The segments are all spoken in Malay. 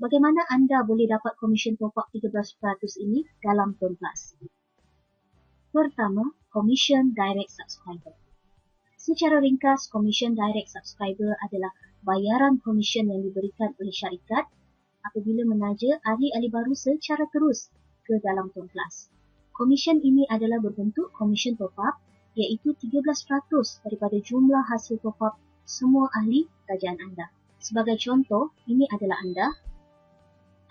Bagaimana anda boleh dapat komisen top-up 13% ini dalam Tone Plus? Pertama, komisen direct subscriber. Secara ringkas, komisen direct subscriber adalah bayaran komisen yang diberikan oleh syarikat apabila menaja ahli-ahli baru secara terus ke dalam Tone Plus. Komisen ini adalah berbentuk komisen top-up iaitu 13% daripada jumlah hasil top-up semua ahli tajaan anda. Sebagai contoh, ini adalah anda.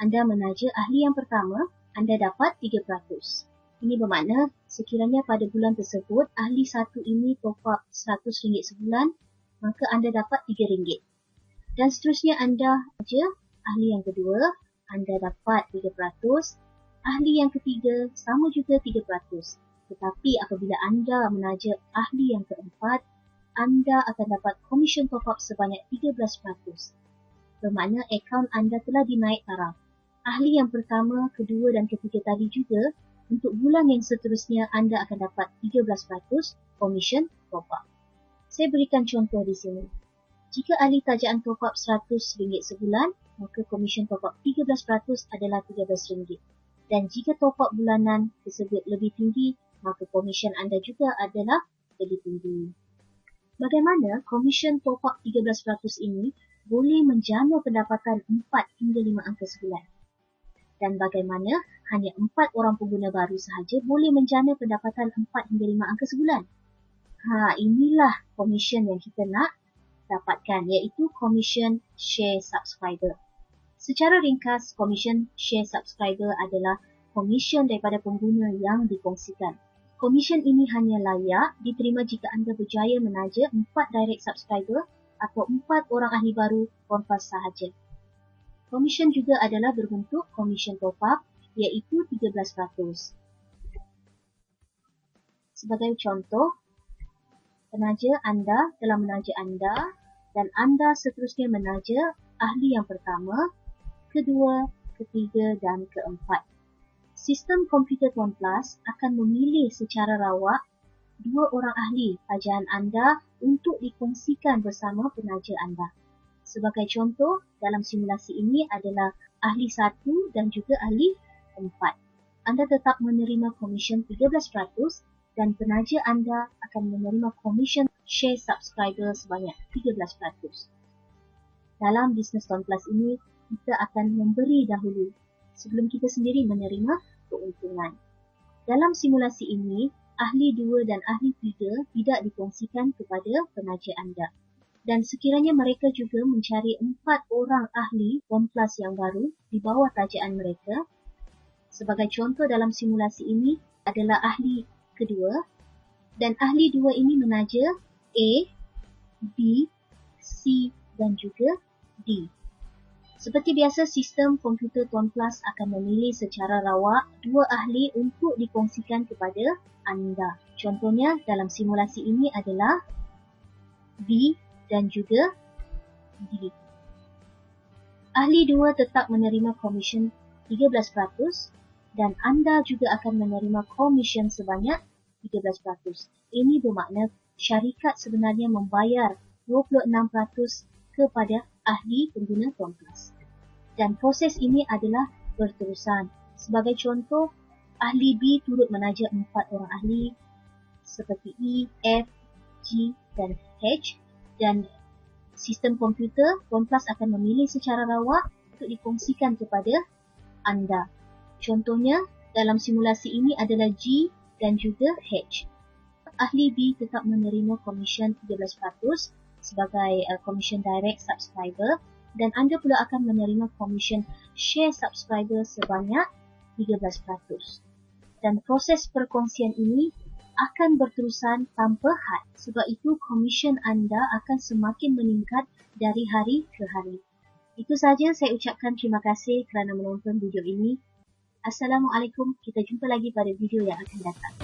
Anda menaja ahli yang pertama, anda dapat 3%. Ini bermakna sekiranya pada bulan tersebut ahli satu ini top-up RM100 sebulan, maka anda dapat RM3. Dan seterusnya anda menaja ahli yang kedua, anda dapat 3%. Ahli yang ketiga sama juga 3%. Tetapi apabila anda menaja ahli yang keempat, anda akan dapat komisen top-up sebanyak 13%. Bermakna akaun anda telah dinaik taraf. Ahli yang pertama, kedua dan ketiga tadi juga, untuk bulan yang seterusnya anda akan dapat 13% komisen top-up. Saya berikan contoh di sini. Jika ahli tajaan top-up RM100 sebulan, maka komisen top-up 13% adalah RM13. Dan jika top-up bulanan tersebut lebih tinggi, maka komisen anda juga adalah lebih tinggi. Bagaimana komisen top-up 13% ini boleh menjana pendapatan 4 hingga 5 angka sebulan? Dan bagaimana hanya 4 orang pengguna baru sahaja boleh menjana pendapatan 4 hingga 5 angka sebulan? Inilah komisen yang kita nak dapatkan, iaitu komisen share subscriber. Secara ringkas, komisen share subscriber adalah komisen daripada pengguna yang dikongsikan. Komisen ini hanya layak diterima jika anda berjaya menaja 4 direct subscriber atau 4 orang ahli baru Tone Plus sahaja. Komisen juga adalah berbentuk komisen top-up iaitu 13%. Sebagai contoh, penaja anda telah menaja anda dan anda seterusnya menaja ahli yang pertama, kedua, ketiga dan keempat. Sistem komputer Tone Plus akan memilih secara rawak 2 orang ahli tajaan anda untuk dikongsikan bersama penaja anda. Sebagai contoh, dalam simulasi ini adalah ahli 1 dan juga ahli 4. Anda tetap menerima komisen 13% dan penaja anda akan menerima komisen share subscriber sebanyak 13%. Dalam bisnes Tone Plus ini, kita akan memberi dahulu sebelum kita sendiri menerima keuntungan. Dalam simulasi ini, ahli 2 dan ahli 3 tidak dikongsikan kepada penaja anda. Dan sekiranya mereka juga mencari 4 orang ahli Tone Plus yang baru di bawah tajaan mereka. Sebagai contoh dalam simulasi ini adalah ahli kedua dan ahli 2 ini menaja A, B, C dan juga D. Seperti biasa, sistem komputer Tone Plus akan memilih secara rawak 2 ahli untuk dikongsikan kepada anda. Contohnya dalam simulasi ini adalah B dan juga D. Ahli 2 tetap menerima komisen 13% dan anda juga akan menerima komisen sebanyak 13%. Ini bermakna syarikat sebenarnya membayar 26% kepada ahli pengguna Tone Plus. Dan proses ini adalah berterusan. Sebagai contoh, ahli B turut menaja 4 orang ahli seperti E, F, G dan H. Dan sistem komputer Tone Plus akan memilih secara rawak untuk dikongsikan kepada anda. Contohnya, dalam simulasi ini adalah G dan juga H. Ahli B tetap menerima komisen 13% sebagai komisen direct subscriber dan anda pula akan menerima komisen share subscriber sebanyak 13%. Dan proses perkongsian ini akan berterusan tanpa had. Sebab itu komisen anda akan semakin meningkat dari hari ke hari. Itu sahaja, saya ucapkan terima kasih kerana menonton video ini. Assalamualaikum, kita jumpa lagi pada video yang akan datang.